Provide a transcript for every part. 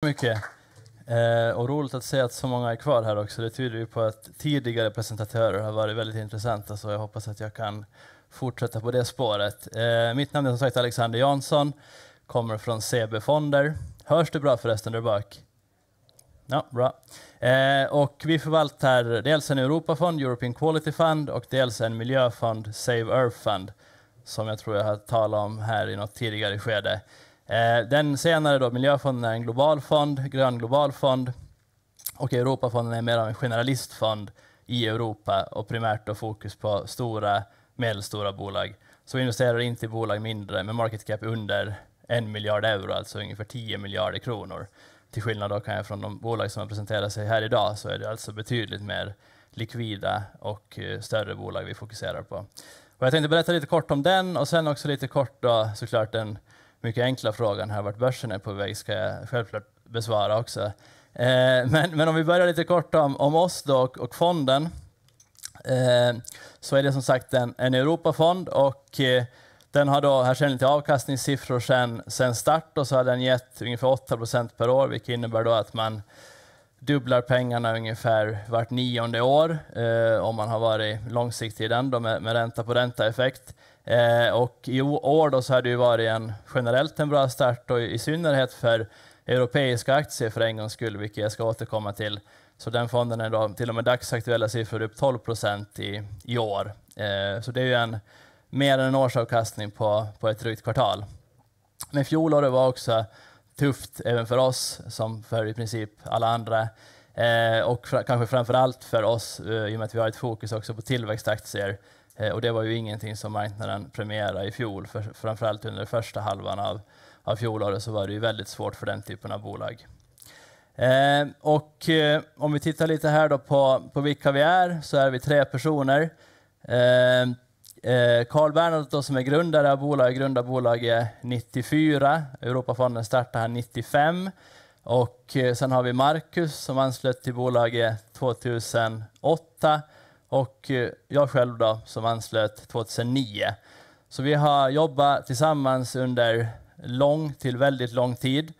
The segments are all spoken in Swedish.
Mycket. Och roligt att se att så många är kvar här också. Det tyder ju på att tidigare presentatörer har varit väldigt intressanta, så jag hoppas att jag kan fortsätta på det spåret. Mitt namn är som sagt Alexander Jansson, kommer från CB Fonder. Hörs det bra förresten där bak? Ja, bra. Och vi förvaltar dels en Europafond, European Quality Fund, och dels en miljöfond, Save Earth Fund, som jag tror jag har talat om här i något tidigare skede. Den senare då, miljöfonden, är en global fond, grön global fond, och Europafonden är mer av en generalistfond i Europa och primärt då fokus på stora, medelstora bolag. Så vi investerar inte i bolag mindre med market cap under 1 miljard euro, alltså ungefär 10 miljarder kronor. Till skillnad då kan jag från de bolag som har presenterat sig här idag, så är det alltså betydligt mer likvida och större bolag vi fokuserar på. Och jag tänkte berätta lite kort om den, och sen också lite kort då såklart den mycket enkla frågan här, vart börsen är på väg, ska jag självklart besvara också. Men om vi börjar lite kort om oss då och fonden, så är det som sagt en Europafond, och den har då, här ser ni lite avkastningssiffror sen start, och så har den gett ungefär 8% per år, vilket innebär då att man dubblar pengarna ungefär vart 9:e år, om man har varit långsiktig i den då med ränta på ränta-effekt. Och i år då så har det ju varit generellt en bra start, och i synnerhet för europeiska aktier för en gångs skull, vilket jag ska återkomma till. Så den fonden är då till och med dagsaktuella siffror upp 12% i år. Så det är ju mer än en årsavkastning på ett drygt kvartal. Men fjolåret var också tufft även för oss, som för i princip alla andra. Och kanske framförallt för oss, i och med att vi har ett fokus också på tillväxtaktier. Och det var ju ingenting som marknaden premierade i fjol. Framförallt under första halvan av fjolåret så var det ju väldigt svårt för den typen av bolag. Och om vi tittar lite här då på vilka vi är, så är vi 3 personer. Carl Bernhardt då, som är grundare av bolaget, grundar bolaget 94. Europafonden startade här 95. Och sen har vi Marcus som anslöt till bolaget 2008. Och jag själv då som anslöt 2009. Så vi har jobbat tillsammans under väldigt lång tid.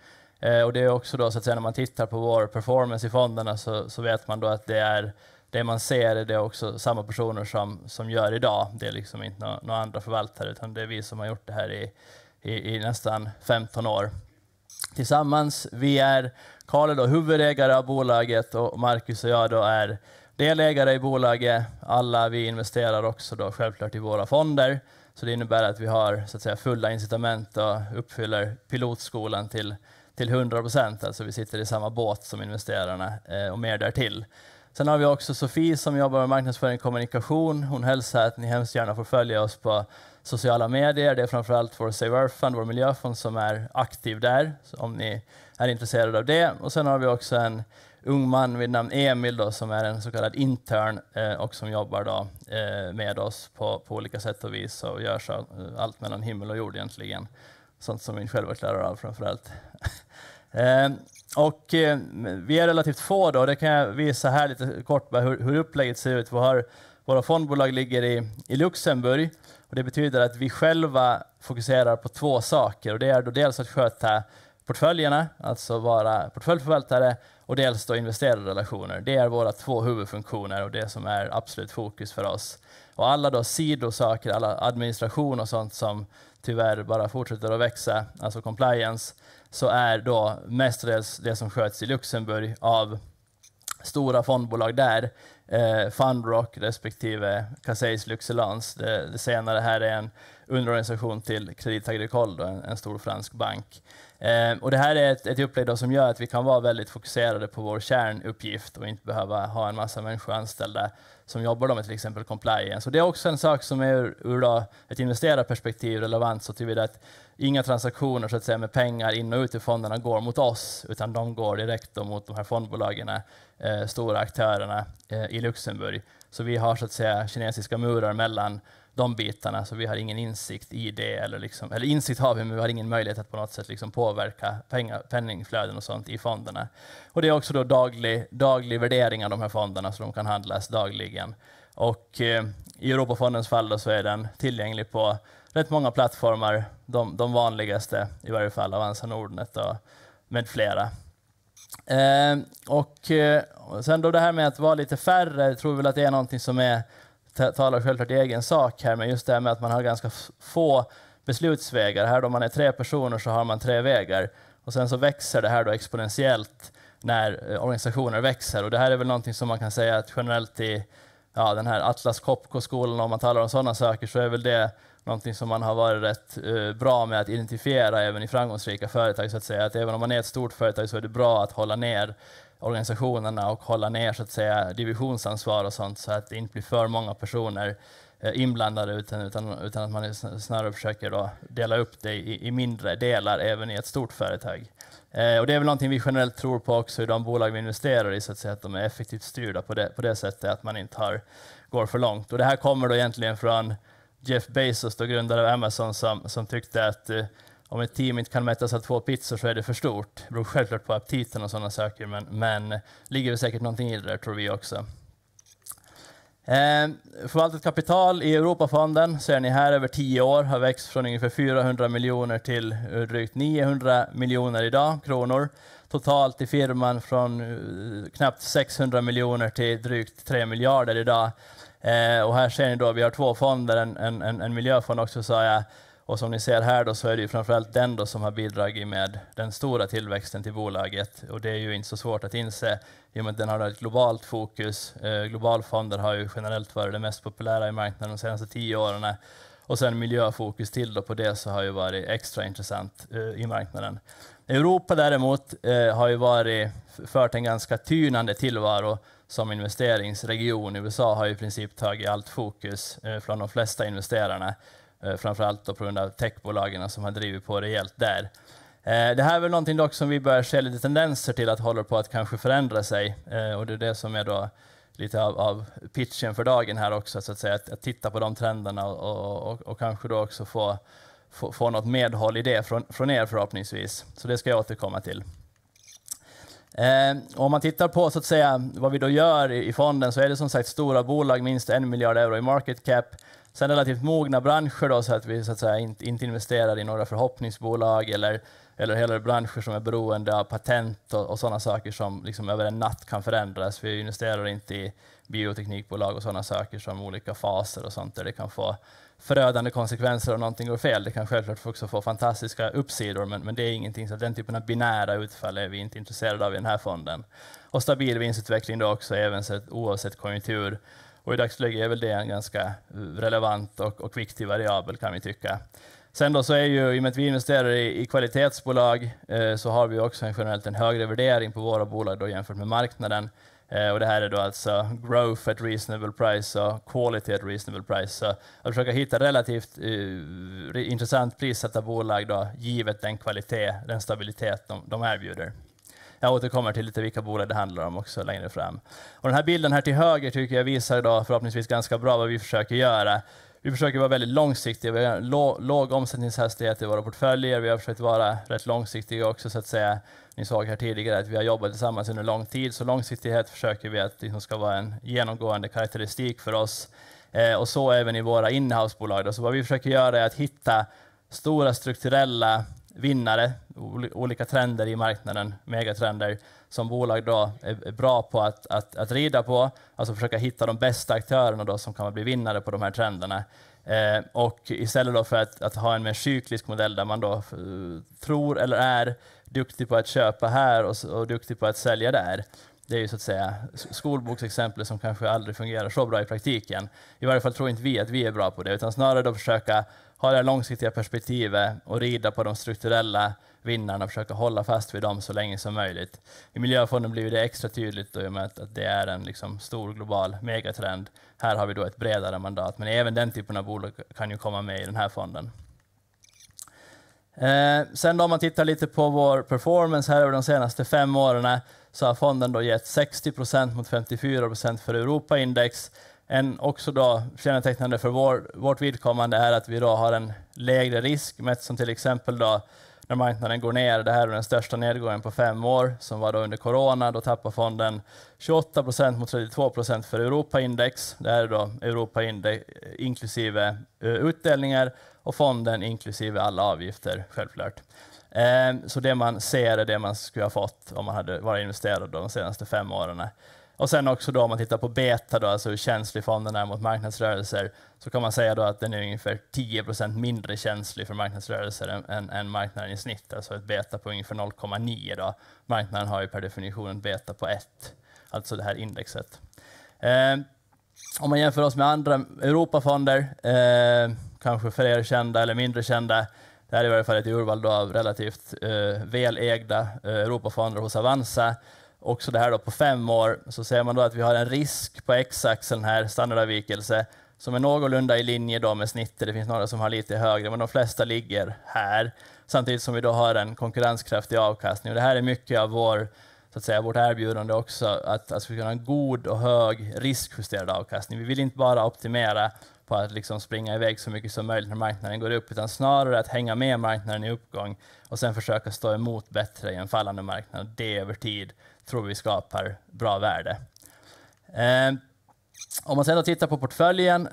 Och det är också då så att säga, när man tittar på vår performance i fonderna, så vet man då att det man ser är det också samma personer som gör idag. Det är liksom inte några andra förvaltare, utan det är vi som har gjort det här i nästan 15 år. Tillsammans, vi är Carl är då huvudägare av bolaget, och Marcus och jag då är delägare i bolaget. Alla vi investerar också då självklart i våra fonder. Så det innebär att vi har så att säga fulla incitament och uppfyller pilotskolan till 100%. Alltså vi sitter i samma båt som investerarna och mer därtill. Sen har vi också Sofie som jobbar med marknadsföring och kommunikation. Hon hälsar att ni hemskt gärna får följa oss på sociala medier. Det är framförallt vår Save Earth Fund, vår miljöfond, som är aktiv där, så om ni är intresserade av det. Och sen har vi också en ung man vid namn Emil då, som är en så kallad intern och som jobbar då, med oss på olika sätt och vis, och gör så allt mellan himmel och jord egentligen. Sånt som vi själva klarar av framförallt. Och vi är relativt få då, det kan jag visa här lite kort hur upplägget ser ut. Våra fondbolag ligger i Luxemburg, och det betyder att vi själva fokuserar på 2 saker, och det är då dels att sköta portföljerna, alltså vara portföljförvaltare, och dels då investerarrelationer. Det är våra 2 huvudfunktioner och det som är absolut fokus för oss. Och alla då sidosaker, alla administration och sånt som tyvärr bara fortsätter att växa, alltså compliance, så är då mestadels det som sköts i Luxemburg av stora fondbolag där. Fundrock respektive Cassis Luxelance. Det senare här är en underorganisation till Crédit Agricole, en stor fransk bank. Och det här är ett upplägg då som gör att vi kan vara väldigt fokuserade på vår kärnuppgift och inte behöva ha en massa människor anställda som jobbar då med till exempel compliance. Och det är också en sak som är ur då ett investerarperspektiv relevant, så tillvida att inga transaktioner så att säga med pengar in och ut i fonderna går mot oss, utan de går direkt då mot de här fondbolagen, stora aktörerna i Luxemburg. Så vi har så att säga kinesiska murar mellan de bitarna, så vi har ingen insikt i det, eller insikt har vi, men vi har ingen möjlighet att på något sätt påverka penningflöden och sånt i fonderna. Och det är också då daglig värdering av de här fonderna, så de kan handlas dagligen. Och i Europafondens fall då så är den tillgänglig på rätt många plattformar, de vanligaste i varje fall, Avanza, Nordnet och med flera. Och sen då det här med att vara lite färre, tror väl att det är någonting som talar självklart i egen sak här, men just det här med att man har ganska få beslutsvägar. Här då man är 3 personer så har man 3 vägar. Och sen så växer det här då exponentiellt när organisationer växer. Och det här är väl någonting som man kan säga att generellt i den här Atlas Copco-skolan, om man talar om sådana saker, så är väl det någonting som man har varit rätt bra med att identifiera även i framgångsrika företag, så att säga. Att även om man är ett stort företag så är det bra att hålla ner organisationerna och hålla ner, så att säga, divisionsansvar och sånt, så att det inte blir för många personer inblandade, utan att man snarare försöker då dela upp det i mindre delar även i ett stort företag. Och det är väl någonting vi generellt tror på också i de bolag vi investerar i, så att säga, att de är effektivt styrda på det sättet att man inte går för långt. Och det här kommer då egentligen från Jeff Bezos, då grundare av Amazon, som tyckte att om ett team inte kan mättas av 2 pizzor så är det för stort. Det beror självklart på aptiten och sådana saker, men ligger det säkert någonting i det där, tror vi också. Förvaltat kapital i Europafonden ser ni här över 10 år har växt från ungefär 400 miljoner till drygt 900 miljoner idag, kronor. Totalt i firman från knappt 600 miljoner till drygt 3 miljarder idag. Och här ser ni då, vi har 2 fonder, en miljöfond också, sa jag. Och som ni ser här då, så är det ju framförallt den då som har bidragit med den stora tillväxten till bolaget. Och det är ju inte så svårt att inse i och med att den har ett globalt fokus. Globalfonder har ju generellt varit det mest populära i marknaden de senaste 10 åren. Och sen miljöfokus till då på det, så har ju varit extra intressant i marknaden. Europa däremot har ju fört en ganska tynande tillvaro som investeringsregion. USA har ju i princip tagit allt fokus från de flesta investerarna. Framförallt då på grund av techbolagen som har drivit på rejält där. Det här är väl någonting dock som vi börjar se lite tendenser till att hålla på att kanske förändra sig. Och det är det som är då lite av pitchen för dagen här också, så att säga, att titta på de trenderna och kanske då också få något medhåll i det från er förhoppningsvis. Så det ska jag återkomma till. Om man tittar på, så att säga, vad vi då gör i fonden, så är det som sagt stora bolag, minst 1 miljard euro i market cap. Sen relativt mogna branscher då, så att vi, så att säga, inte investerar i några förhoppningsbolag eller hela branscher som är beroende av patent och sådana saker som liksom över en natt kan förändras. Vi investerar inte i bioteknikbolag och sådana saker som olika faser och sånt där det kan få förödande konsekvenser om någonting går fel. Det kan självklart också få fantastiska uppsidor, men det är ingenting, så den typen av binära utfall är vi inte intresserade av i den här fonden. Och stabil vinstutveckling då också, även oavsett konjunktur. Och i dagsläget är väl det en ganska relevant och viktig variabel, kan vi tycka. Sen då så är ju, i och med att vi investerar i kvalitetsbolag, så har vi också generellt en högre värdering på våra bolag då jämfört med marknaden. Och det här är då alltså growth at reasonable price och quality at reasonable price. Så att försöka hitta relativt intressant prissatta bolag då, givet den kvalitet, den stabilitet de erbjuder. Jag återkommer till lite vilka bolag det handlar om också längre fram. Och den här bilden här till höger tycker jag visar då förhoppningsvis ganska bra vad vi försöker göra. Vi försöker vara väldigt långsiktiga. Vi har låg omsättningshastighet i våra portföljer. Vi har försökt vara rätt långsiktiga också, så att säga. Ni såg här tidigare att vi har jobbat tillsammans under lång tid. Så långsiktighet försöker vi att det ska vara en genomgående karaktäristik för oss. Och så även i våra innehavsbolag. Så vad vi försöker göra är att hitta stora strukturella vinnare, olika trender i marknaden, megatrender, som bolag då är bra på att rida på, alltså försöka hitta de bästa aktörerna då som kan bli vinnare på de här trenderna. Och istället då för att ha en mer cyklisk modell där man då tror eller är duktig på att köpa här och duktig på att sälja där. Det är ju så att säga skolboksexempel som kanske aldrig fungerar så bra i praktiken. I varje fall tror inte vi att vi är bra på det, utan snarare då försöka ha det långsiktiga perspektivet och rida på de strukturella vinnarna och försöka hålla fast vid dem så länge som möjligt. I miljöfonden blir det extra tydligt då, i och med att det är en liksom stor global megatrend. Här har vi då ett bredare mandat, men även den typen av bolag kan ju komma med i den här fonden. Sen då, om man tittar lite på vår performance här över de senaste 5 åren, så har fonden då gett 60% mot 54% för Europaindex. Också då kännetecknande för vårt vidkommande är att vi då har en lägre risk, mätt som till exempel då när marknaden går ner. Det här är den största nedgången på 5 år som var då under corona. Då tappar fonden 28% mot 32% för Europaindex. Det här är då Europaindex inklusive utdelningar och fonden inklusive alla avgifter självklart. Så det man ser är det man skulle ha fått om man hade varit investerad de senaste 5 åren. Och sen också då om man tittar på beta, då, alltså hur känslig fonden är mot marknadsrörelser, så kan man säga då att den är ungefär 10% mindre känslig för marknadsrörelser än marknaden i snitt. Alltså ett beta på ungefär 0,9 då. Marknaden har ju per definition en beta på 1, alltså det här indexet. Om man jämför oss med andra Europafonder, kanske för er kända eller mindre kända, det här är i varje fall ett urval då av relativt välägda Europafonder hos Avanza. Också det här då på 5 år så ser man då att vi har en risk på x-axeln här, standardavvikelse, som är någorlunda i linje då med snittet. Det finns några som har lite högre, men de flesta ligger här. Samtidigt som vi då har en konkurrenskraftig avkastning. Och det här är mycket av vårt erbjudande också, att vi ska ha en god och hög riskjusterad avkastning. Vi vill inte bara optimera på att liksom springa iväg så mycket som möjligt när marknaden går upp, utan snarare att hänga med marknaden i uppgång och sen försöka stå emot bättre i en fallande marknad. Det över tid tror vi skapar bra värde. Om man sedan då tittar på portföljen,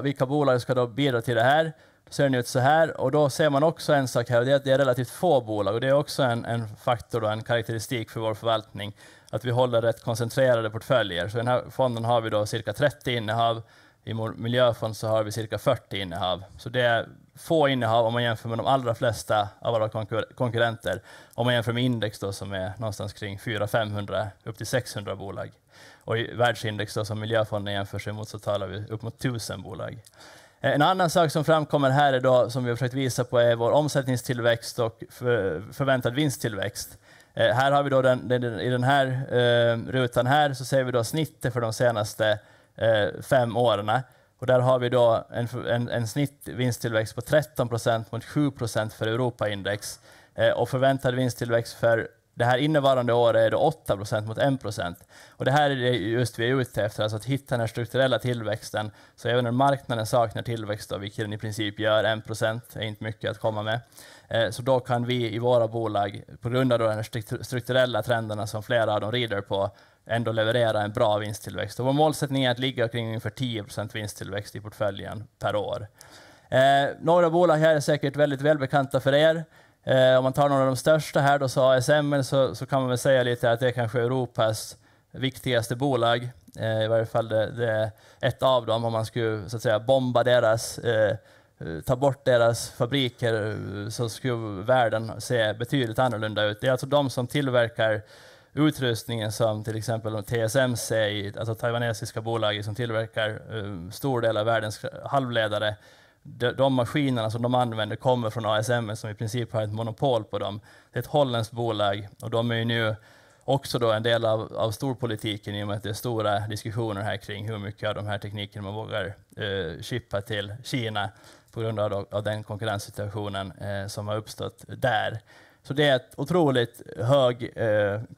vilka bolag ska då bidra till det här, då ser den ut så här. Och då ser man också en sak här, och det är att det är relativt få bolag. Och det är också en faktor och en karaktäristik för vår förvaltning, att vi håller rätt koncentrerade portföljer. Så i den här fonden har vi då cirka 30 innehav. I miljöfond så har vi cirka 40 innehav. Så det är få innehav om man jämför med de allra flesta av våra konkurrenter. Om man jämför med index då, som är någonstans kring 400-500 upp till 600 bolag. Och i världsindex då, som miljöfonden jämför sig mot, så talar vi upp mot 1000 bolag. En annan sak som framkommer här är då, som vi har försökt visa på, är vår omsättningstillväxt och förväntad vinsttillväxt. Här har vi då i den här rutan här, så ser vi då snittet för de senaste 5 åren. Och där har vi då en snittvinsttillväxt på 13% mot 7% för Europaindex. Och förväntad vinsttillväxt för det här innevarande året är då 8% mot 1%. Och det här är just vi är ute efter, alltså att hitta den här strukturella tillväxten. Så även när marknaden saknar tillväxt, då, vilket den i princip gör, 1% är inte mycket att komma med. Så då kan vi i våra bolag, på grund av de här strukturella trenderna som flera av dem rider på, ändå leverera en bra vinsttillväxt. Och vår målsättning är att ligga kring ungefär 10% vinsttillväxt i portföljen per år. Några bolag här är säkert väldigt välbekanta för er. Om man tar några av de största här, då, så ASML, så kan man väl säga lite att det är kanske Europas viktigaste bolag. I varje fall det är ett av dem. Om man skulle så att säga bomba ta bort deras fabriker, så skulle världen se betydligt annorlunda ut. Det är alltså de som tillverkar utrustningen som till exempel TSMC, alltså taiwanesiska bolag som tillverkar stor del av världens halvledare. De maskinerna som de använder kommer från ASML, som i princip har ett monopol på dem. Det är ett holländskt bolag, och de är ju nu också då en del av storpolitiken, i och med att det är stora diskussioner här kring hur mycket av de här teknikerna man vågar chippa till Kina på grund av den konkurrenssituationen som har uppstått där. Så det är ett otroligt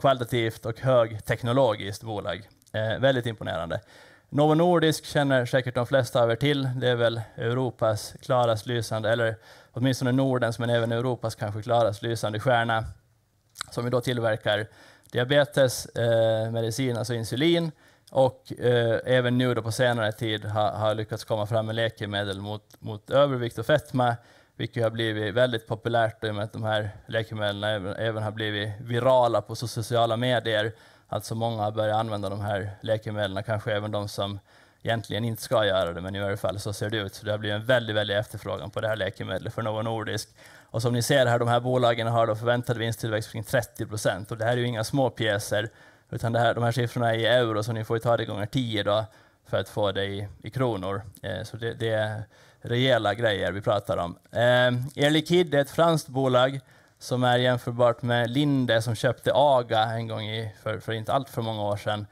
kvalitativt och högteknologiskt bolag. Väldigt imponerande. Novo Nordisk känner säkert de flesta av er till. Det är väl Europas klarast lysande, eller åtminstone Nordens, men även Europas kanske klarast lysande stjärna, som vi då tillverkar diabetes, medicin, alltså insulin, och även nu då på senare tid har lyckats komma fram med läkemedel mot övervikt och fetma, vilket har blivit väldigt populärt i och med att de här läkemedlen även har blivit virala på sociala medier. Alltså många har börjat använda de här läkemedlen, kanske även de som egentligen inte ska göra det, men i alla fall så ser det ut. Så det har blivit en väldigt efterfrågan på det här läkemedlet för Novo Nordisk. Och som ni ser här, de här bolagen har då förväntad vinsttillväxt kring 30%. Och det här är ju inga små pjäser, utan de här siffrorna är i euro, så ni får ju ta det gånger 10 då för att få det i kronor. Så det är rejäla grejer vi pratar om. Air Liquide är ett franskt bolag som är jämförbart med Linde, som köpte AGA en gång för inte allt för många år sedan.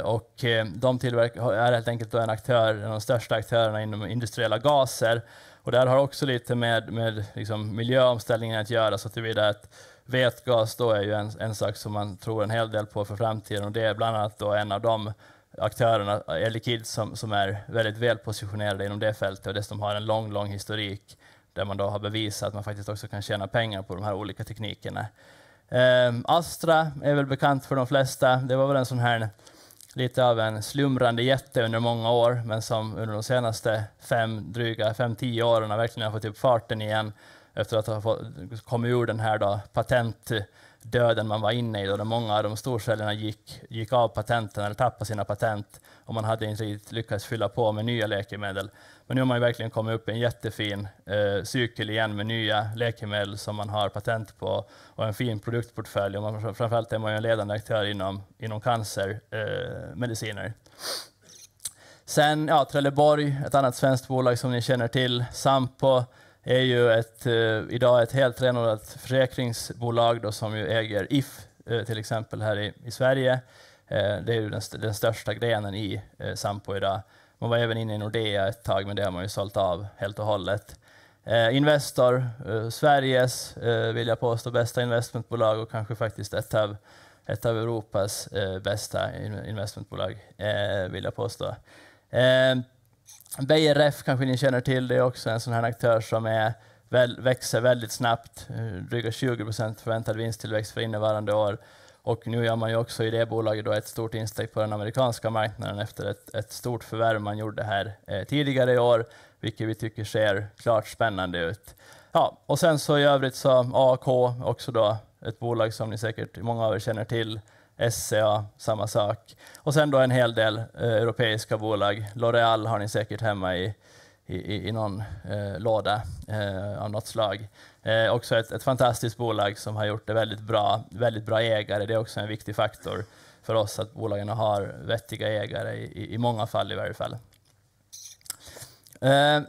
Och de är helt enkelt en av de största aktörerna inom industriella gaser. Och där har också lite med liksom miljöomställningen att göra, så tillvida att vätgas då är ju en sak som man tror en hel del på för framtiden. Och det är bland annat då en av de aktörerna, Air Liquide, som är väldigt väl positionerade inom det fältet, och dessutom har en lång historik där man då har bevisat att man faktiskt också kan tjäna pengar på de här olika teknikerna. Astra är väl bekant för de flesta. Det var väl en sån här lite av en slumrande jätte under många år, men som under de senaste 5-10 åren har verkligen fått upp farten igen efter att ha kommit ur den här då patentdöden man var inne i, då många av de storcellerna gick av patenten eller tappade sina patent och man hade inte riktigt lyckats fylla på med nya läkemedel. Men nu har man ju verkligen kommit upp en jättefin cykel igen med nya läkemedel som man har patent på och en fin produktportfölj. Och framförallt är man ju en ledande aktör inom cancermediciner. Sen Trelleborg, ett annat svenskt bolag som ni känner till. Sampo är ju idag ett helt renodlat försäkringsbolag då, som ju äger If till exempel här i Sverige. Det är ju den största grenen i Sampo idag. Man var även inne i Nordea ett tag, men det har man ju sålt av helt och hållet. Investor, Sveriges, vill jag påstå, bästa investmentbolag och kanske faktiskt ett av Europas bästa investmentbolag, vill jag påstå. Beijer Ref kanske ni känner till, det är också en sån här aktör som växer väldigt snabbt, dryga 20% förväntad vinsttillväxt för innevarande år. Och nu gör man ju också i det bolaget då ett stort insteg på den amerikanska marknaden efter ett stort förvärv man gjorde här tidigare i år, vilket vi tycker ser klart spännande ut. Ja, och sen så i övrigt så AAK, också då ett bolag som ni säkert många av er känner till. SCA, samma sak. Och sen då en hel del europeiska bolag. L'Oreal har ni säkert hemma i någon låda av något slag. Också ett fantastiskt bolag som har gjort det väldigt bra ägare. Det är också en viktig faktor för oss att bolagen har vettiga ägare i många fall i varje fall.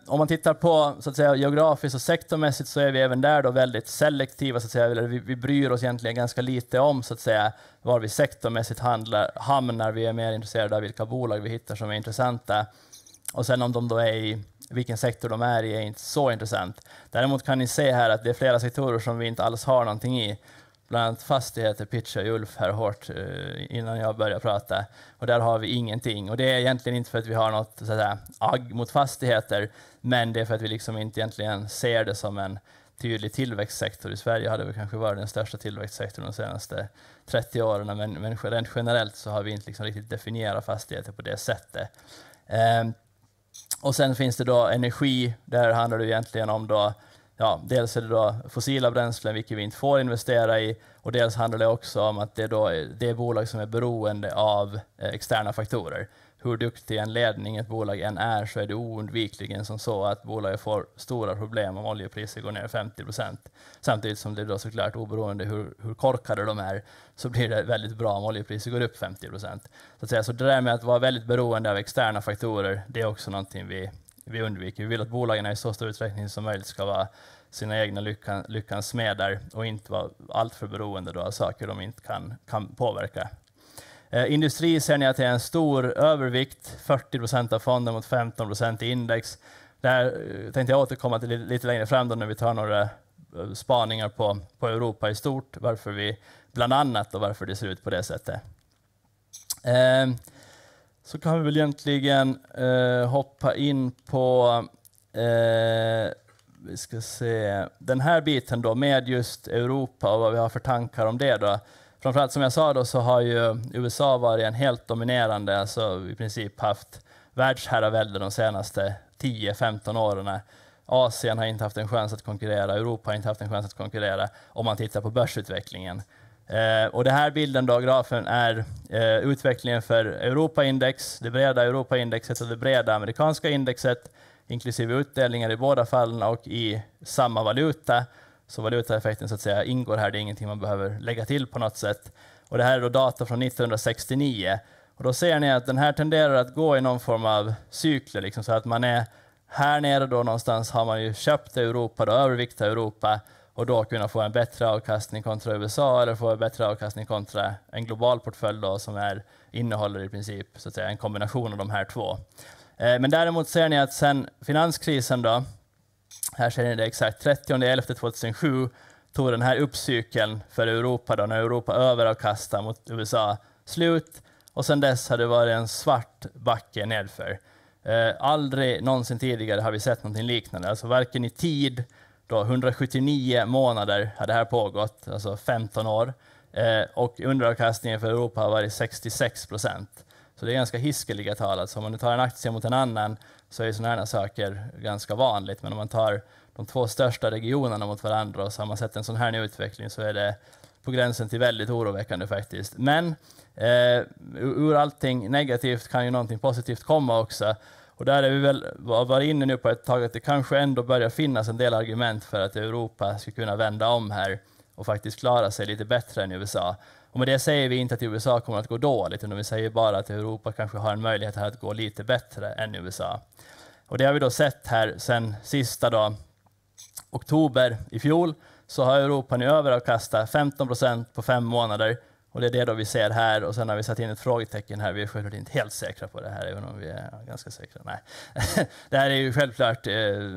Om man tittar på så att säga, geografiskt och sektormässigt så är vi även där då väldigt selektiva. Så att säga. Vi bryr oss egentligen ganska lite om så att säga, var vi sektormässigt hamnar. Vi är mer intresserade av vilka bolag vi hittar som är intressanta. Och sen om de då är i vilken sektor de är i är inte så intressant. Däremot kan ni se här att det är flera sektorer som vi inte alls har någonting i. Bland annat fastigheter pitchar Ulf här hårt innan jag börjar prata. Och där har vi ingenting. Och det är egentligen inte för att vi har något så att säga, agg mot fastigheter. Men det är för att vi liksom inte egentligen ser det som en tydlig tillväxtsektor. I Sverige hade vi kanske varit den största tillväxtsektorn de senaste 30 åren. Men rent generellt så har vi inte liksom riktigt definierat fastigheter på det sättet. Och sen finns det då energi. Där handlar det egentligen om då, dels är det då fossila bränslen, vilket vi inte får investera i. Och dels handlar det också om att det är bolag som är beroende av externa faktorer. Hur duktig en ledning ett bolag än är så är det oundvikligen som så att bolaget får stora problem om oljepriset går ner 50%. Samtidigt som det då såklart oberoende hur korkade de är så blir det väldigt bra om oljepriset går upp 50%. Så det där med att vara väldigt beroende av externa faktorer, det är också någonting vi undviker. Vi vill att bolagen i så stor utsträckning som möjligt ska vara sina egna lyckans smedar och inte vara allt för beroende då av saker de inte kan påverka. Industri ser ni att det är en stor övervikt, 40% av fonden mot 15% i index. Där tänkte jag återkomma till lite längre fram då när vi tar några spaningar på Europa i stort, varför vi bland annat och varför det ser ut på det sättet. Så kan vi väl egentligen hoppa in på vi ska se den här biten då med just Europa och vad vi har för tankar om det då. Framförallt som jag sa då så har ju USA varit en helt dominerande, alltså i princip haft världsherravälde de senaste 10-15 åren. Asien har inte haft en chans att konkurrera, Europa har inte haft en chans att konkurrera om man tittar på börsutvecklingen. Och den här bilden då, grafen, är utvecklingen för Europaindex, det breda Europaindexet och det breda amerikanska indexet, inklusive utdelningar i båda fallen och i samma valuta. Så valutaeffekten så att säga ingår här, det är ingenting man behöver lägga till på något sätt. Och det här är då data från 1969. Och då ser ni att den här tenderar att gå i någon form av cykler, liksom, så att man är här nere då någonstans har man ju köpt Europa, då överviktat Europa och då kunna få en bättre avkastning kontra USA eller få en bättre avkastning kontra en global portfölj då som innehåller i princip så att säga en kombination av de här två. Men däremot ser ni att sen finanskrisen då, här ser ni det exakt, 30/11/2007 tog den här uppcykeln för Europa då, när Europa överavkastar mot USA slut. Och sen dess har det varit en svart backe nedför. Aldrig någonsin tidigare har vi sett någonting liknande. Alltså varken i tid, då 179 månader har det här pågått, alltså 15 år. Och underavkastningen för Europa har varit 66%. Så det är ganska hiskeliga tal. Alltså om man nu tar en aktie mot en annan så är sådana här saker ganska vanligt. Men om man tar de två största regionerna mot varandra och så har man sett en sån här utveckling så är det på gränsen till väldigt oroväckande faktiskt. Men ur allting negativt kan ju någonting positivt komma också. Och där är vi väl varit inne nu på ett tag att det kanske ändå börjar finnas en del argument för att Europa ska kunna vända om här och faktiskt klara sig lite bättre än USA. Och med det säger vi inte att USA kommer att gå dåligt, utan vi säger bara att Europa kanske har en möjlighet att gå lite bättre än USA. Och det har vi då sett här sen sista då, oktober i fjol, så har Europa nu överavkastat 15% på 5 månader. Och det är det då vi ser här, och sen har vi satt in ett frågetecken här. Vi är självklart inte helt säkra på det här, även om vi är ganska säkra. Nej. Det här är ju självklart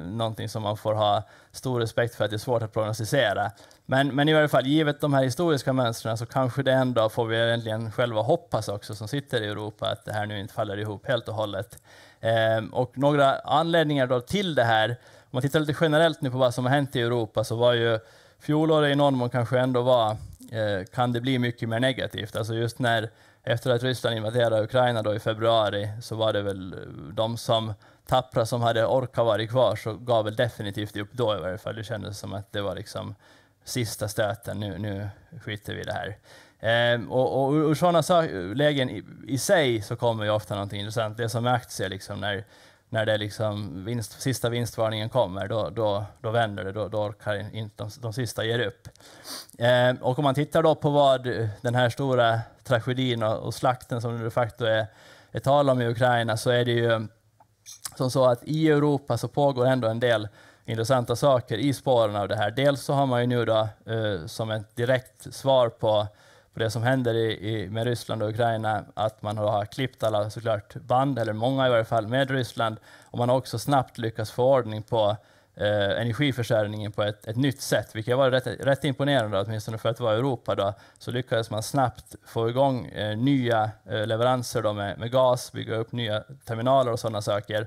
någonting som man får ha stor respekt för, att det är svårt att prognostisera. Men i varje fall, givet de här historiska mönstren så kanske det ändå, får vi egentligen själva hoppas också som sitter i Europa, att det här nu inte faller ihop helt och hållet. Och några anledningar då till det här, om man tittar lite generellt nu på vad som har hänt i Europa, så var ju fjolåret i någon mån kanske ändå var, kan det bli mycket mer negativt. Alltså just efter att Ryssland invaderade Ukraina då i februari, så var det väl de som tappra som hade orkat vara kvar, så gav väl definitivt upp då i varje fall. Det kändes som att det var liksom sista stöten, nu skiter vi i det här. Och ur sådana lägen i sig så kommer ju ofta någonting intressant. Det som är aktier, liksom, när det är liksom sista vinstvarningen kommer, då vänder det, då orkar inte de sista ger upp. Och om man tittar då på vad den här stora tragedin och slakten som det de facto är tal om i Ukraina, så är det ju som så att i Europa så pågår ändå en del intressanta saker i spåren av det här. Dels så har man ju nu då som ett direkt svar på det som händer med Ryssland och Ukraina, att man har klippt alla såklart band, eller många i varje fall, med Ryssland. Och man har också snabbt lyckats få ordning på energiförsörjningen på ett nytt sätt, vilket var rätt imponerande, åtminstone för att vara Europa då. Så lyckades man snabbt få igång nya leveranser då med gas, bygga upp nya terminaler och sådana saker.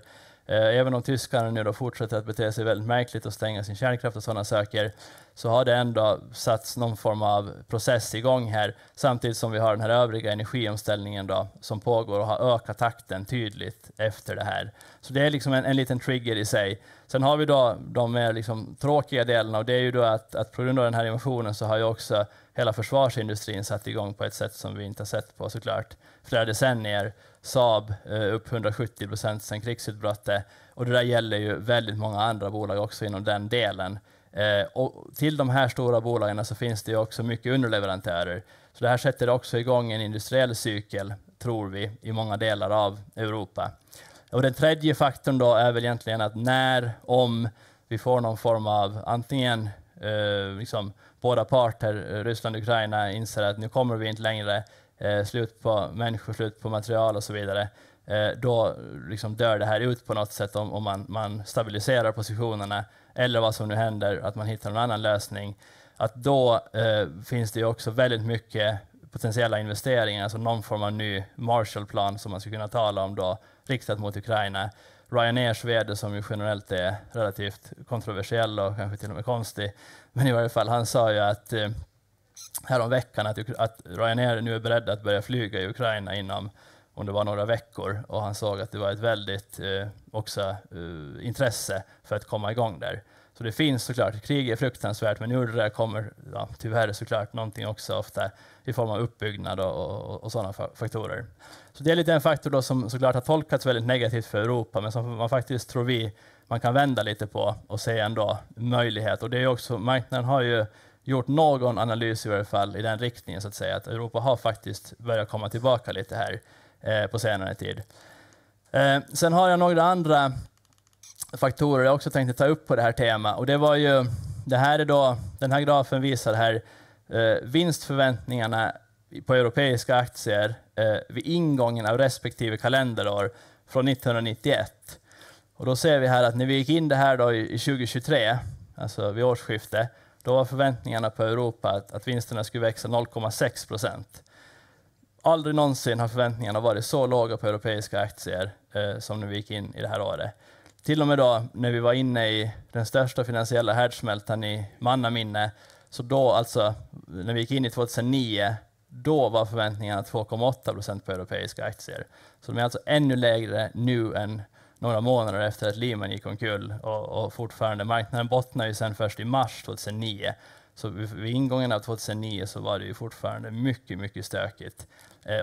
Även om tyskarna nu då fortsätter att bete sig väldigt märkligt och stänga sin kärnkraft och sådana saker, så har det ändå satts någon form av process igång här, samtidigt som vi har den här övriga energiomställningen då, som pågår och har ökat takten tydligt efter det här. Så det är liksom en liten trigger i sig. Sen har vi då de mer liksom tråkiga delarna, och det är ju då att på grund av den här invasionen så har ju också hela försvarsindustrin satt igång på ett sätt som vi inte har sett på såklart flera decennier. Saab upp 170% sedan krigsutbrottet, och det där gäller ju väldigt många andra bolag också inom den delen. Och till de här stora bolagen så finns det ju också mycket underleverantörer. Så det här sätter också igång en industriell cykel, tror vi, i många delar av Europa. Och den tredje faktorn då är väl egentligen att om vi får någon form av antingen liksom båda parter, Ryssland och Ukraina, inser att nu kommer vi inte längre, slut på människor, slut på material och så vidare, då liksom dör det här ut på något sätt, om man stabiliserar positionerna, eller vad som nu händer, att man hittar en annan lösning, att då finns det ju också väldigt mycket potentiella investeringar, alltså någon form av ny Marshallplan som man skulle kunna tala om då, riktat mot Ukraina. Ryanairs vd, som ju generellt är relativt kontroversiell och kanske till och med konstig, men i varje fall, han sa ju att häromveckan att Ryanair nu är beredd att börja flyga i Ukraina inom, om det var några veckor, och han såg att det var ett väldigt intresse för att komma igång där. Så det finns såklart, krig är fruktansvärt, men ur det där kommer tyvärr såklart någonting också ofta i form av uppbyggnad och sådana faktorer. Så det är lite en faktor då som såklart har tolkats väldigt negativt för Europa, men som man faktiskt tror man kan vända lite på och se ändå möjlighet. Och det är också, marknaden har ju gjort någon analys i varje fall i den riktningen, så att säga, att Europa har faktiskt börjat komma tillbaka lite här på senare tid. Sen har jag några andra faktorer jag också tänkte ta upp på det här temat, och det var ju, det här är då, den här grafen visar här vinstförväntningarna på europeiska aktier vid ingången av respektive kalenderår från 1991. Och då ser vi här att när vi gick in det här då i 2023, alltså vid årsskiftet, då var förväntningarna på Europa att vinsterna skulle växa 0,6%. Aldrig någonsin har förväntningarna varit så låga på europeiska aktier som när vi gick in i det här året. Till och med då när vi var inne i den största finansiella härdsmältan i mannaminne, så då alltså när vi gick in i 2009, då var förväntningarna 2,8% på europeiska aktier. Så de är alltså ännu lägre nu än några månader efter att Lehman gick omkull, och fortfarande marknaden bottnar ju sen först i mars 2009. Så vid ingången av 2009 så var det ju fortfarande mycket stökigt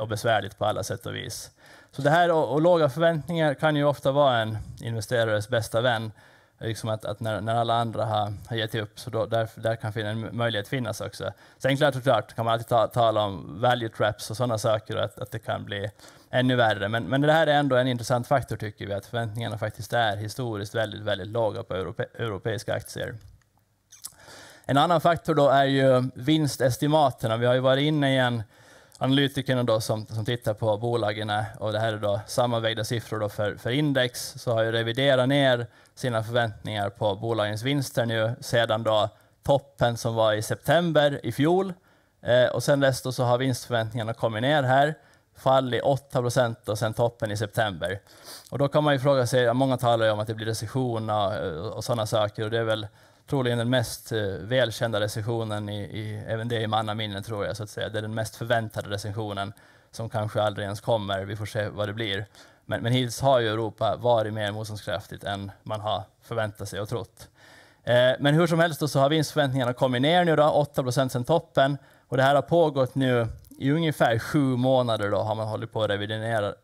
och besvärligt på alla sätt och vis. Så det här och låga förväntningar kan ju ofta vara en investerares bästa vän. Liksom att när alla andra har gett upp, så då, där kan en möjlighet finnas också. Sen klart kan man alltid tala om value traps och sådana saker, och att det kan bli ännu värre. Men det här är ändå en intressant faktor, tycker vi, att förväntningarna faktiskt är historiskt väldigt låga på europeiska aktier. En annan faktor då är ju vinstestimaterna. Vi har ju varit inne i en analytikerna då som tittar på bolagen, och det här är då sammanvägda siffror då för index, så har ju reviderat ner sina förväntningar på bolagens vinster nu sedan då toppen som var i september i fjol, och sen dess då så har vinstförväntningarna kommit ner här, fallit 8% och sen toppen i september. Och då kan man ju fråga sig, många talar ju om att det blir recession och sådana saker, och det är väl troligen den mest välkända recessionen även det i mannaminne, tror jag, så att säga. Det är den mest förväntade recessionen som kanske aldrig ens kommer. Vi får se vad det blir. Men hittills har ju Europa varit mer motståndskraftigt än man har förväntat sig och trott. Men hur som helst då, så har vinstförväntningarna kommit ner nu då, 8% sedan toppen. Och det här har pågått nu i ungefär 7 månader då, har man hållit på att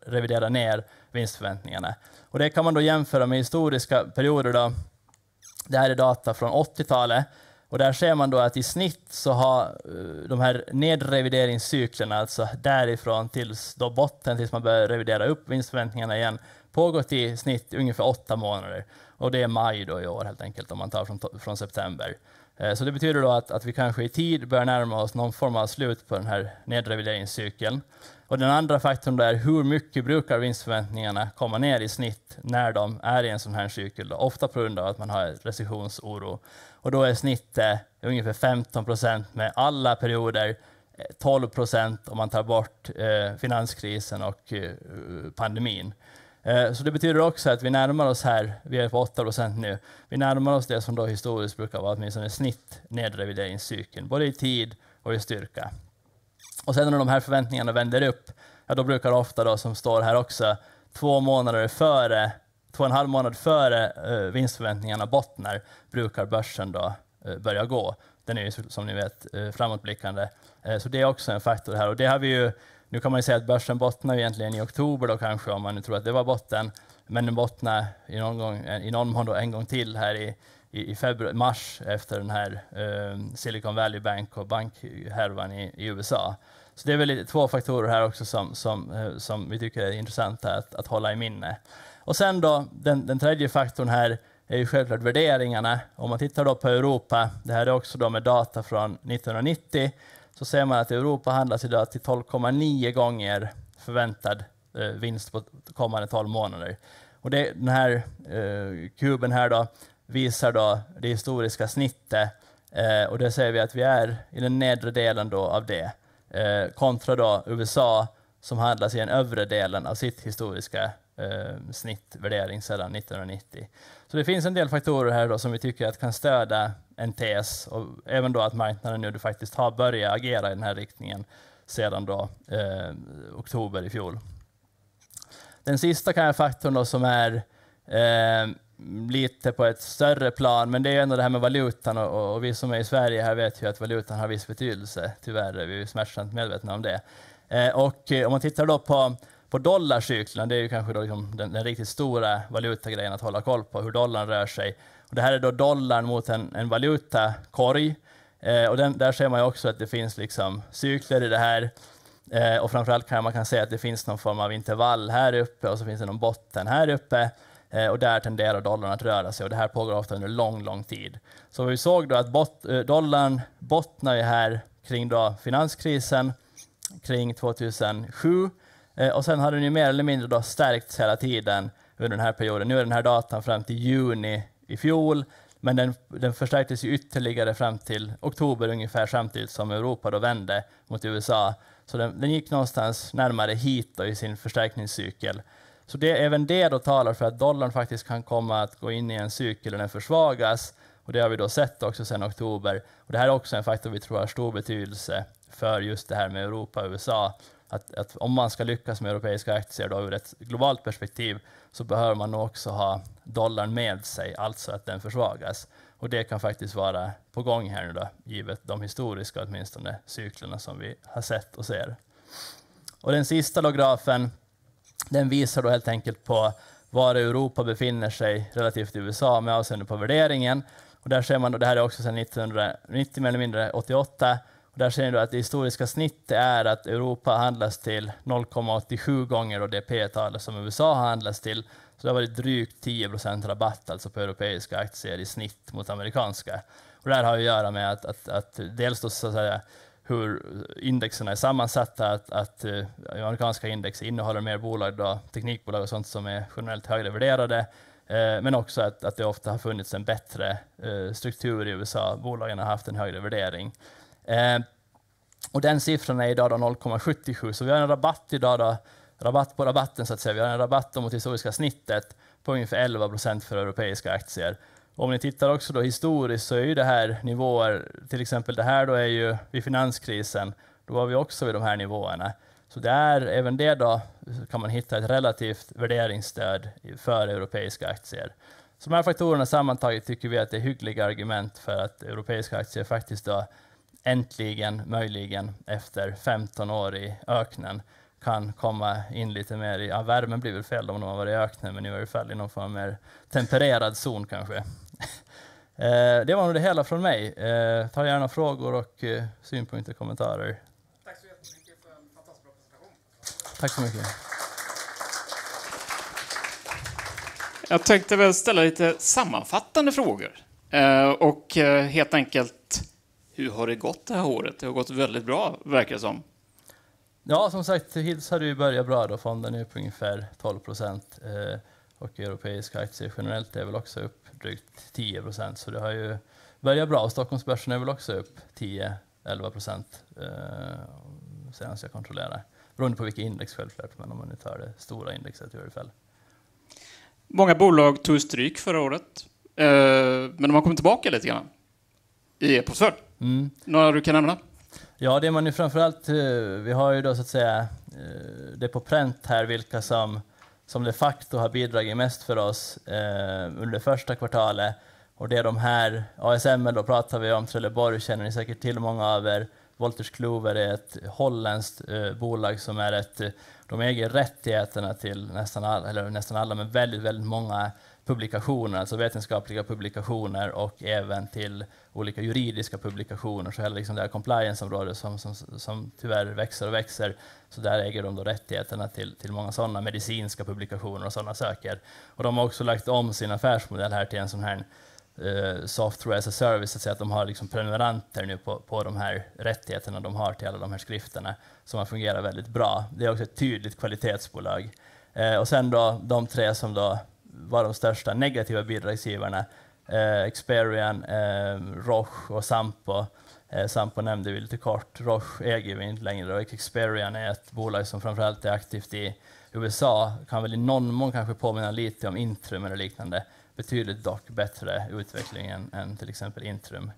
revidera ner vinstförväntningarna. Och det kan man då jämföra med historiska perioder då. Det här är data från 80-talet, och där ser man då att i snitt så har de här nedrevideringscyklerna, alltså därifrån tills då botten, tills man börjar revidera upp vinstförväntningarna igen, pågått i snitt ungefär 8 månader. Och det är maj då i år helt enkelt, om man tar från september. Så det betyder då att vi kanske i tid börjar närma oss någon form av slut på den här nedrevideringscykeln. Och den andra faktorn är hur mycket brukar vinstförväntningarna komma ner i snitt när de är i en sån här cykel. Då. Ofta på grund av att man har recessionsoro. Och då är snittet ungefär 15% med alla perioder, 12% om man tar bort finanskrisen och pandemin. Så det betyder också att vi närmar oss här, vi är på 8% nu, vi närmar oss det som då historiskt brukar vara åtminstone snitt nedrevideringscykeln, både i tid och i styrka. Och sen när de här förväntningarna vänder upp, ja, då brukar ofta då, som står här också, 2,5 månader före vinstförväntningarna bottnar, brukar börsen då börja gå. Den är ju som ni vet framåtblickande. Så det är också en faktor här. Och det har vi ju, nu kan man ju säga att börsen bottnar egentligen i oktober då kanske, om man nu tror att det var botten. Men den bottnar i någon mån då en gång till här i mars efter den här Silicon Valley Bank och bankhärvan i USA. Så det är väl 2 faktorer här också som vi tycker är intressanta att hålla i minne. Och sen då, den tredje faktorn här är ju självklart värderingarna. Om man tittar då på Europa, det här är också då med data från 1990, så ser man att Europa handlas idag till 12,9 gånger förväntad vinst på kommande 12 månader. Och den här kuben här då visar då det historiska snittet, och det ser vi att vi är i den nedre delen då av det, kontra då USA som handlas i den övre delen av sitt historiska snittvärdering sedan 1990. Så det finns en del faktorer här då som vi tycker att kan stödja en tes, och även då att marknaden nu faktiskt har börjat agera i den här riktningen sedan då oktober i fjol. Den sista faktorn då som är lite på ett större plan, men det är ändå det här med valutan, och vi som är i Sverige här vet ju att valutan har viss betydelse, tyvärr är vi smärtsamt medvetna om det. Och om man tittar då på dollarcykeln, det är ju kanske då liksom den riktigt stora valutagrejen att hålla koll på, hur dollarn rör sig. Och det här är då dollarn mot en valutakorg, och där ser man ju också att det finns liksom cykler i det här. Och framförallt kan man se att det finns någon form av intervall här uppe, och så finns det någon botten här uppe, och där tenderar dollarn att röra sig, och det här pågår ofta under lång tid. Så vi såg då att dollarn bottnar ju här kring då finanskrisen kring 2007, och sen har den ju mer eller mindre då stärkts hela tiden under den här perioden. Nu är den här datan fram till juni i fjol, men den förstärktes ju ytterligare fram till oktober ungefär, samtidigt som Europa då vände mot USA. Så den gick någonstans närmare hit då i sin förstärkningscykel. Så även det då talar för att dollarn faktiskt kan komma att gå in i en cykel där den försvagas. Och det har vi då sett också sedan oktober. Och det här är också en faktor vi tror har stor betydelse för just det här med Europa och USA. Att om man ska lyckas med europeiska aktier då ur ett globalt perspektiv så behöver man också ha dollarn med sig, alltså att den försvagas. Och det kan faktiskt vara på gång här nu då, givet de historiska åtminstone cyklerna som vi har sett och ser. Och den sista då grafen, den visar då helt enkelt på var Europa befinner sig relativt USA med avseende på värderingen. Och där ser man då, det här är också sedan 1990 mer eller mindre 88. Och där ser ni då att det historiska snittet är att Europa handlas till 0,87 gånger och det P-talet som USA handlas till. Så det har varit drygt 10% rabatt alltså på europeiska aktier i snitt mot amerikanska. Och det här har att göra med att dels då så att säga hur indexerna är sammansatta, att amerikanska index innehåller mer bolag då, teknikbolag och sånt som är generellt högre värderade. Men också att det ofta har funnits en bättre struktur i USA. Bolagen har haft en högre värdering. Och den siffran är idag då 0,77. Så vi har en rabatt idag då, rabatt på rabatten så att säga. Vi har en rabatt mot historiska snittet på ungefär 11% för europeiska aktier. Och om ni tittar också då historiskt så är ju det här nivåer, till exempel det här då är ju vid finanskrisen, då var vi också vid de här nivåerna. Så det är även det då kan man hitta ett relativt värderingsstöd för europeiska aktier. Så de här faktorerna sammantaget tycker vi att det är hyggliga argument för att europeiska aktier faktiskt då äntligen, möjligen efter 15 år i öknen kan komma in lite mer i, värmen blir väl fel om de har varit i öknen, men i varje fall i någon form mer tempererad zon kanske. Det var nog det hela från mig. Ta gärna frågor och synpunkter, kommentarer. Tack så jättemycket för en fantastisk bra presentation. Tack så mycket. Jag tänkte väl ställa lite sammanfattande frågor. Och helt enkelt, hur har det gått det här året? Det har gått väldigt bra, verkar det som. Ja, som sagt, hittills har det ju börjat bra då. Fonden är upp ungefär 12%. Och europeiska aktier generellt är väl också upp drygt 10%. Så det har ju börjat bra. Stockholmsbörsen är väl också upp 10-11% senast jag kontrollerar. Beroende på vilket index självklart, men om man nu tar det stora indexet i alla fall. Många bolag tog stryk förra året. Men de har kommit tillbaka lite grann i portfölj. Några du kan nämna? Ja, det är man ju framförallt, vi har ju då så att säga det på pränt här vilka som de facto har bidragit mest för oss under det första kvartalet. Och det är de här, ASML då pratar vi om, Trelleborg känner ni säkert till många av er. Wolters Kluwer är ett holländskt bolag som är de äger rättigheterna till nästan alla, men väldigt, väldigt många publikationer, alltså vetenskapliga publikationer och även till olika juridiska publikationer. Så hela liksom det här compliance-området som tyvärr växer och växer, så där äger de då rättigheterna till många sådana medicinska publikationer och sådana saker. Och de har också lagt om sin affärsmodell här till en sån här software as a service, så att säga, att de har liksom prenumeranter nu på de här rättigheterna de har till alla de här skrifterna som har fungerat väldigt bra. Det är också ett tydligt kvalitetsbolag. Och sen då de tre som då var de största negativa bidragsgivarna, Experian, Roche och Sampo. Sampo nämnde vi lite kort. Roche äger vi inte längre och Experian är ett bolag som framförallt är aktivt i USA. Kan väl i någon mån kanske påminna lite om Intrum eller liknande. Betydligt dock bättre utveckling än till exempel Intrum.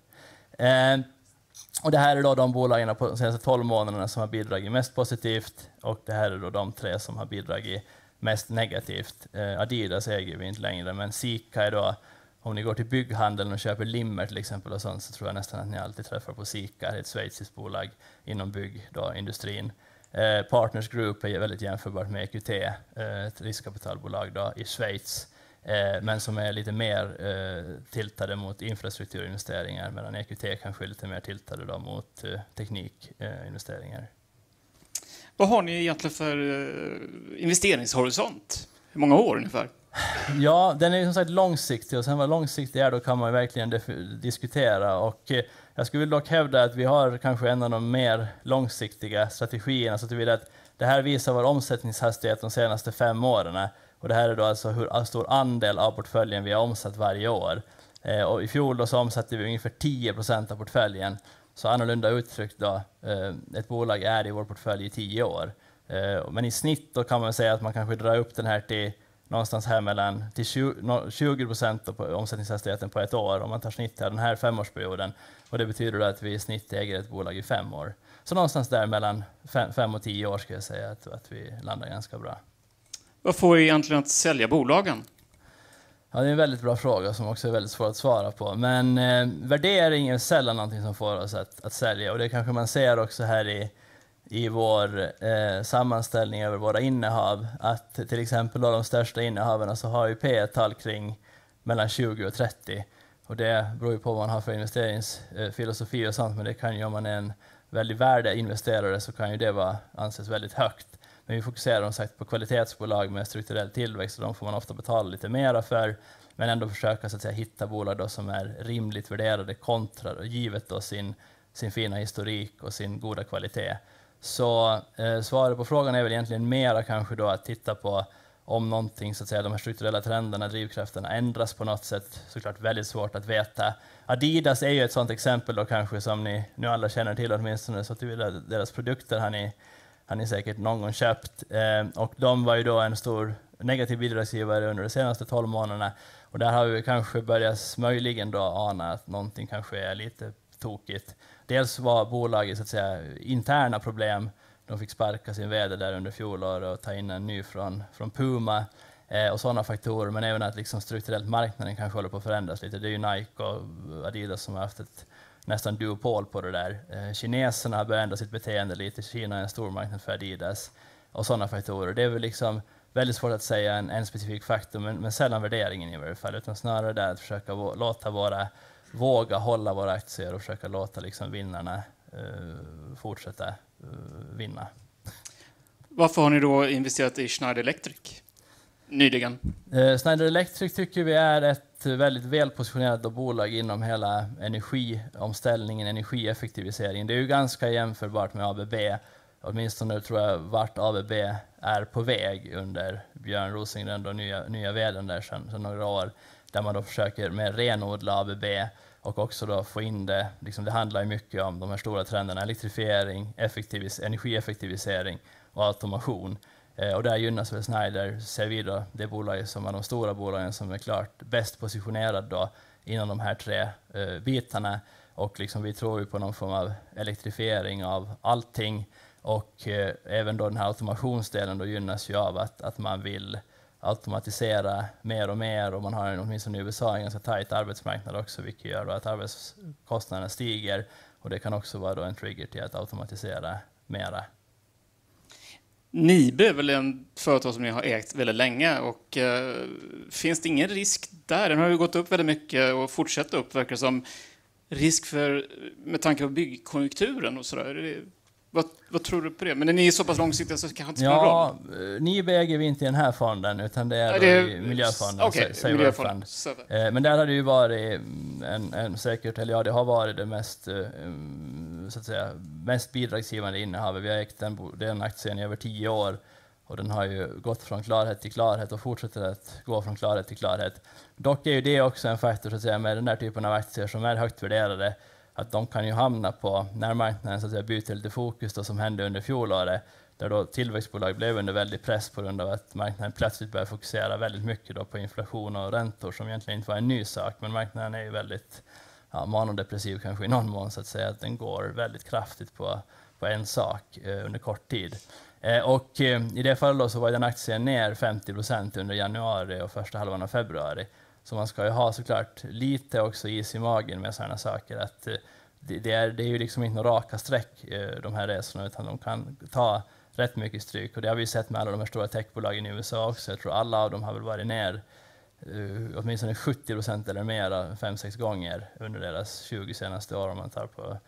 Och det här är då de bolagen på de senaste 12 månaderna som har bidragit mest positivt, och det här är då de tre som har bidragit mest negativt. Adidas äger vi inte längre, men Sika är då, om ni går till bygghandeln och köper limmer till exempel och sånt, så tror jag nästan att ni alltid träffar på Sika, ett schweiziskt bolag inom byggindustrin. Partners Group är väldigt jämförbart med EQT, ett riskkapitalbolag då i Schweiz, men som är lite mer tiltade mot infrastrukturinvesteringar, medan EQT kanske är lite mer tiltade då mot teknikinvesteringar. Vad har ni egentligen för investeringshorisont? Hur många år ungefär? Ja, den är ju som sagt långsiktig, och sen vad långsiktig är då kan man ju verkligen diskutera, och jag skulle dock hävda att vi har kanske en av de mer långsiktiga strategierna, så att det här visar vår omsättningshastighet de senaste 5 åren, och det här är då alltså hur stor andel av portföljen vi har omsatt varje år. Och i fjol då så omsatte vi ungefär 10% av portföljen. Så annorlunda uttryckt då, ett bolag är i vår portfölj i 10 år. Men i snitt då kan man säga att man kanske drar upp den här till någonstans här mellan till 20% på omsättningshastigheten på ett år om man tar snitt här den här 5-årsperioden. Och det betyder att vi i snitt äger ett bolag i 5 år. Så någonstans där mellan 5 och 10 år ska jag säga att vi landar ganska bra. Vad får egentligen att sälja bolagen? Ja, det är en väldigt bra fråga som också är väldigt svår att svara på. Men värdering är sällan någonting som får oss att sälja. Och det kanske man ser också här i vår sammanställning över våra innehav. Att till exempel de största innehaven så har ju P-tal kring mellan 20 och 30. Och det beror ju på vad man har för investeringsfilosofi och sånt. Men det kan ju, om man är en väldigt värdeinvesterare så kan ju det anses väldigt högt. Men vi fokuserar som sagt på kvalitetsbolag med strukturell tillväxt och de får man ofta betala lite mera för. Men ändå försöka så att säga, hitta bolag då som är rimligt värderade kontra och givet då sin fina historik och sin goda kvalitet. Så svaret på frågan är väl egentligen mera kanske då att titta på om någonting, så att säga, de här strukturella trenderna, drivkrafterna ändras på något sätt. Såklart väldigt svårt att veta. Adidas är ju ett sådant exempel då kanske som ni nu alla känner till åtminstone, så att deras produkter har ni säkert någon gång köpt. Och de var ju då en stor negativ bidragsgivare under de senaste 12 månaderna. Och där har vi kanske börjat möjligen då ana att någonting kanske är lite tokigt. Dels var bolaget så att säga interna problem. De fick sparka sin vd där under fjolåret och ta in en ny från Puma och sådana faktorer. Men även att liksom strukturellt marknaden kanske håller på att förändras lite. Det är ju Nike och Adidas som har haft ett nästan duopol på det där. Kineserna har börjat ändra sitt beteende lite. Kina är en stor marknad för Adidas och sådana faktorer. Det är väl liksom väldigt svårt att säga en specifik faktor, men sällan värderingen i varje fall. Utan snarare där att försöka våga hålla våra aktier och försöka låta liksom vinnarna fortsätta vinna. Varför har ni då investerat i Schneider Electric nyligen? Schneider Electric tycker vi är ett väldigt välpositionerat bolag inom hela energiomställningen, energieffektiviseringen. Det är ju ganska jämförbart med ABB. Åtminstone tror jag vart ABB är på väg under Björn Rosengren och nya vd:n där sedan några år. Där man då försöker med renodla ABB och också då få in det. Liksom det handlar ju mycket om de här stora trenderna. Elektrifiering, energieffektivisering och automation. Och där gynnas väl Schneider, ser vi då, det bolaget som är de stora bolagen som är klart bäst positionerad då inom de här 3 bitarna. Och liksom vi tror ju på någon form av elektrifiering av allting. Och även då den här automationsdelen då gynnas ju av att man vill automatisera mer och mer, och man har åtminstone i USA en ganska tajt arbetsmarknad också, vilket gör att arbetskostnaderna stiger, och det kan också vara då en trigger till att automatisera mera. Nibe är väl en företag som ni har ägt väldigt länge, och finns det ingen risk där? Den har ju gått upp väldigt mycket och fortsätter upp, verkar som risk med tanke på byggkonjunkturen och sådär. Vad tror du på det? Men ni är så pass långsiktiga så det kanske inte spelar roll. Nibe äger vi inte i den här fonden, utan det är i miljöfonden. Okay, miljöfonden. Men där har det ju varit säkert, eller ja, det har varit det mest, så att säga, mest bidragsgivande innehavet. Vi har ägt den aktien i över 10 år, och den har ju gått från klarhet till klarhet och fortsätter att gå från klarhet till klarhet. Dock är ju det också en faktor, så att säga, med den där typen av aktier som är högt värderade, att de kan ju hamna på, när marknaden så att säga byter lite fokus då, som hände under fjolåret, där då tillväxtbolag blev under väldigt press på grund av att marknaden plötsligt började fokusera väldigt mycket då på inflation och räntor, som egentligen inte var en ny sak, men marknaden är ju väldigt manodepressiv kanske i någon mån, så att säga, att den går väldigt kraftigt på en sak under kort tid. Och i det fallet då så var den aktien ner 50% under januari och första halvan av februari. Så man ska ju ha såklart lite också is i magen med sådana saker, att det är ju liksom inte några raka streck de här resorna, utan de kan ta rätt mycket stryk, och det har vi sett med alla de här stora techbolagen i USA också. Jag tror alla av dem har väl varit ner åtminstone 70% eller mer 5-6 gånger under deras 20 senaste år, om man tar på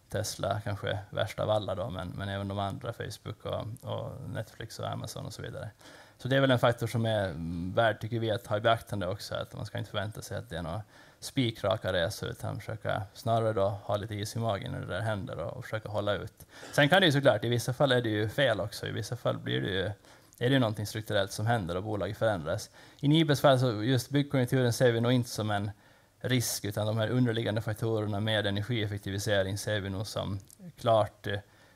Tesla kanske värst av alla då, men även de andra, Facebook och Netflix och Amazon och så vidare. Så det är väl en faktor som är värd, tycker vi, att ha i beaktande också, att man ska inte förvänta sig att det är några spikraka resor, utan försöka snarare då ha lite is i magen när det där händer och försöka hålla ut. Sen kan det ju såklart, i vissa fall är det ju fel också, i vissa fall är det ju någonting strukturellt som händer och bolaget förändras. I Nibes fall så just byggkonjunkturen ser vi nog inte som en risk, utan de här underliggande faktorerna med energieffektivisering ser vi nog som klart,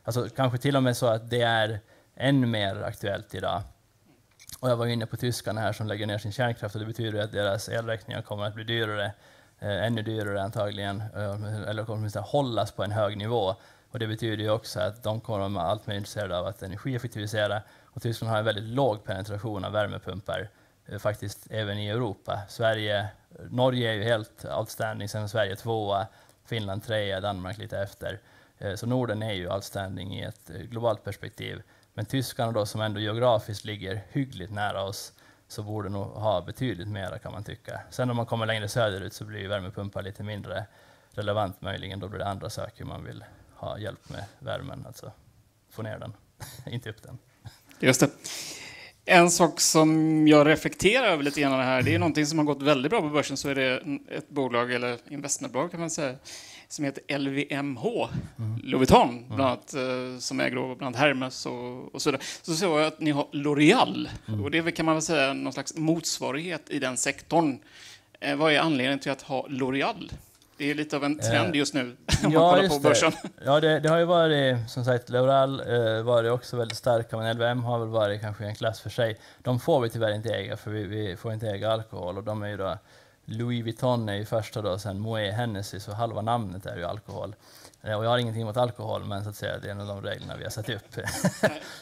alltså kanske till och med så att det är än mer aktuellt idag. Och jag var inne på tyskarna här som lägger ner sin kärnkraft, och det betyder att deras elräkningar kommer att bli dyrare, ännu dyrare antagligen, eller kommer att hållas på en hög nivå. Och det betyder ju också att de kommer att vara allt mer intresserade av att energieffektivisera, och Tyskland har en väldigt låg penetration av värmepumpar, faktiskt även i Europa. Norge är ju helt outstanding, sen Sverige 2, Finland 3, Danmark lite efter. Så Norden är ju outstanding i ett globalt perspektiv. Men tyskarna då, som ändå geografiskt ligger hyggligt nära oss, så borde nog ha betydligt mera, kan man tycka. Sen om man kommer längre söderut så blir värmepumpar lite mindre relevant möjligen. Då blir det andra saker man vill ha hjälp med värmen, alltså få ner den, inte upp den. Just det. En sak som jag reflekterar över lite grann här, det är någonting som har gått väldigt bra på börsen, så är det ett bolag, eller investmentbolag kan man säga, som heter LVMH, Louis Vuitton, bland annat, som äger bland annat Hermes och sådär. Så såg jag att ni har L'Oréal, och det kan man väl säga någon slags motsvarighet i den sektorn. Vad är anledningen till att ha L'Oréal? Det är lite av en trend just nu, om man kollar på börsen. Ja, det har ju varit, som sagt, L'Oréal var också väldigt starka, men LVM har väl varit kanske en klass för sig. De får vi tyvärr inte äga, för vi får inte äga alkohol, och de är ju då, Louis Vuitton är ju första då, sen Moët Hennessy, så halva namnet är ju alkohol. Och jag har ingenting emot alkohol, men så att säga, det är en av de reglerna vi har satt upp.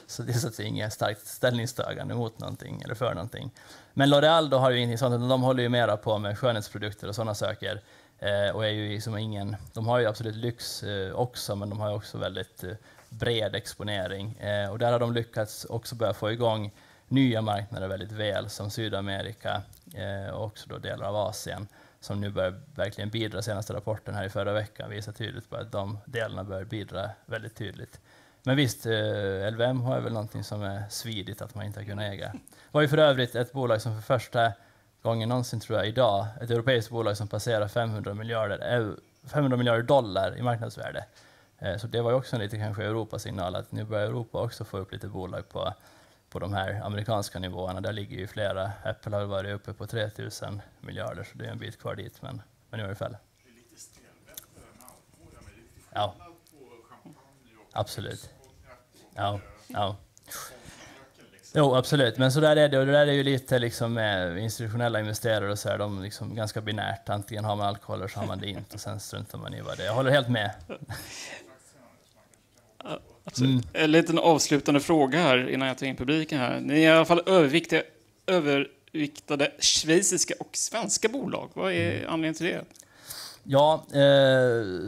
Så det är så att säga inget starkt ställningstagande mot någonting eller för någonting. Men L'Oréal då har ju ingenting sånt, de håller ju mera på med skönhetsprodukter och sådana saker. Och är ju liksom de har ju absolut lyx också, men de har ju också väldigt bred exponering. Och där har de lyckats också börja få igång nya marknader väldigt väl, som Sydamerika och också då delar av Asien, som nu börjar verkligen bidra. Senaste rapporten här i förra veckan visar tydligt på att de delarna börjar bidra väldigt tydligt. Men visst, LVMH är väl någonting som är svidigt att man inte har kunnat äga. Det var ju för övrigt ett bolag som för första gången någonsin, tror jag, idag, ett europeiskt bolag som passerar 500 miljarder dollar i marknadsvärde. Så det var ju också en lite kanske Europasignal, att nu börjar Europa också få upp lite bolag på de här amerikanska nivåerna. Där ligger ju flera. Apple har varit uppe på 3000 miljarder, så det är en bit kvar dit, men i alla fall. Det är lite stelbent det där med alkohol, men det är Ja. skillnad på champagne och Absolut. konjak Ja. liksom. Jo, absolut. Men så där är det, och det där är ju lite liksom med institutionella investerare och så är de liksom ganska binärt. Antingen har man alkohol eller så har man det inte, och sen struntar man i vad det är. Jag håller helt med. En liten avslutande fråga här innan jag tar in publiken här. Ni är i alla fall överviktade schweiziska och svenska bolag. Vad är anledningen till det? Ja,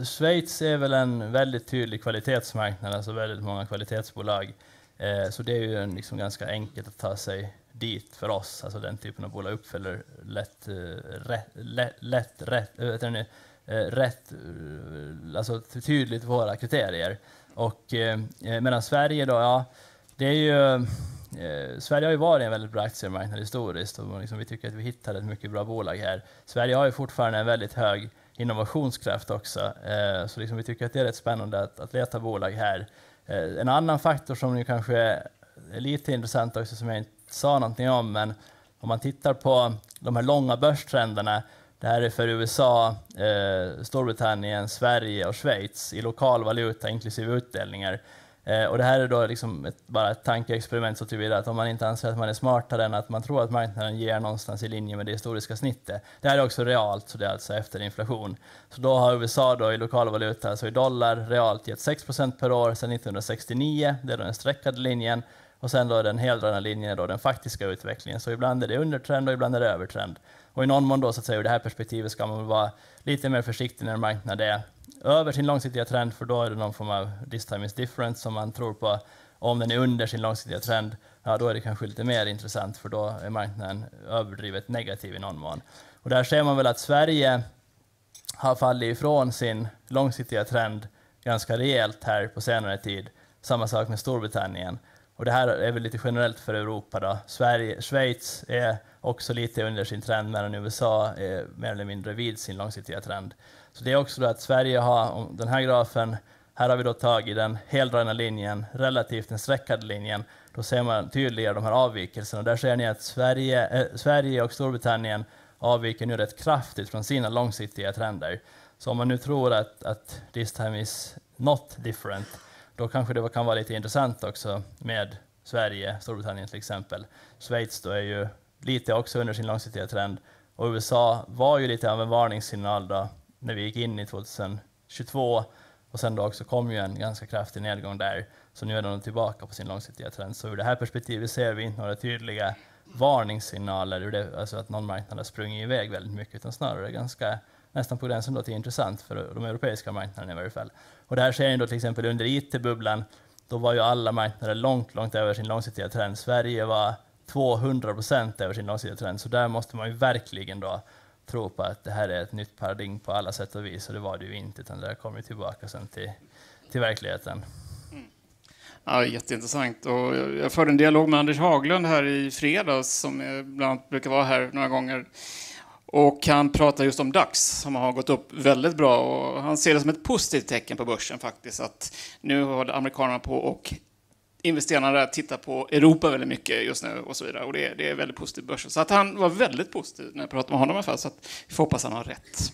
Schweiz är väl en väldigt tydlig kvalitetsmarknad, alltså väldigt många kvalitetsbolag. Så det är ju liksom ganska enkelt att ta sig dit för oss. Alltså den typen av bolag uppfyller alltså tydligt våra kriterier. Och medan Sverige då, ja, det är ju Sverige har ju varit en väldigt bra aktiemarknad historiskt, och liksom vi tycker att vi hittade ett mycket bra bolag här. Sverige har ju fortfarande en väldigt hög innovationskraft också, så liksom vi tycker att det är rätt spännande att leta bolag här. En annan faktor som nu kanske är lite intressant också, som jag inte sa någonting om, men om man tittar på de här långa börstrenderna, det här är för USA, Storbritannien, Sverige och Schweiz i lokal valuta inklusive utdelningar. Och det här är då liksom bara ett tankeexperiment, så tillvida att om man inte anser att man är smartare än att man tror att marknaden ger någonstans i linje med det historiska snittet. Det här är också realt, så det är alltså efter inflation. Så då har USA då i lokal valuta, alltså i dollar, realt gett 6% per år sedan 1969. Det är då den streckade linjen. Och sen då den heldragna linjen är då den faktiska utvecklingen. Så ibland är det undertrend och ibland är det övertrend. Och i någon mån då, så att säga, ur det här perspektivet ska man vara lite mer försiktig när marknaden är över sin långsiktiga trend, för då är det någon form av this time is different som man tror på. Och om den är under sin långsiktiga trend, ja, då är det kanske lite mer intressant, för då är marknaden överdrivet negativ i någon mån. Och där ser man väl att Sverige har fallit ifrån sin långsiktiga trend ganska rejält här på senare tid. Samma sak med Storbritannien. Och det här är väl lite generellt för Europa då. Schweiz är också lite under sin trend, medan USA är mer eller mindre vid sin långsiktiga trend. Så det är också då att Sverige har, den här grafen, här har vi då tagit den heldragna linjen relativt den streckade linjen. Då ser man tydligare de här avvikelserna. Och där ser ni att Sverige och Storbritannien avviker nu rätt kraftigt från sina långsiktiga trender. Så om man nu tror att this time is not different, då kanske det kan vara lite intressant också med Sverige, Storbritannien till exempel. Schweiz då är ju lite också under sin långsiktiga trend. Och USA var ju lite av en varningssignal då när vi gick in i 2022. Och sen då också kom ju en ganska kraftig nedgång där. Så nu är de tillbaka på sin långsiktiga trend. Så ur det här perspektivet ser vi inte några tydliga varningssignaler ur det, alltså att någon marknad har sprungit iväg väldigt mycket, utan snarare ganska nästan på gränsen då till intressant för de europeiska marknaderna i varje fall. Och det här sker ju då till exempel under IT-bubblan. Då var ju alla marknader långt över sin långsiktiga trend. Sverige var 200% över sin långsiktiga trend. Så där måste man ju verkligen då tro på att det här är ett nytt paradigm på alla sätt och vis. Och det var det ju inte, utan det där kommer tillbaka sen till verkligheten. Ja, jätteintressant. Och jag förde en dialog med Anders Haglund här i fredags, som bland annat brukar vara här några gånger. Och han pratar just om DAX som har gått upp väldigt bra. Och han ser det som ett positivt tecken på börsen faktiskt. Att nu håller amerikanerna på och investerarna där tittar på Europa väldigt mycket just nu och så vidare. Och det är väldigt positivt börsen. Så att han var väldigt positiv när jag pratade med honom i alla fall. Så att vi får hoppas han har rätt.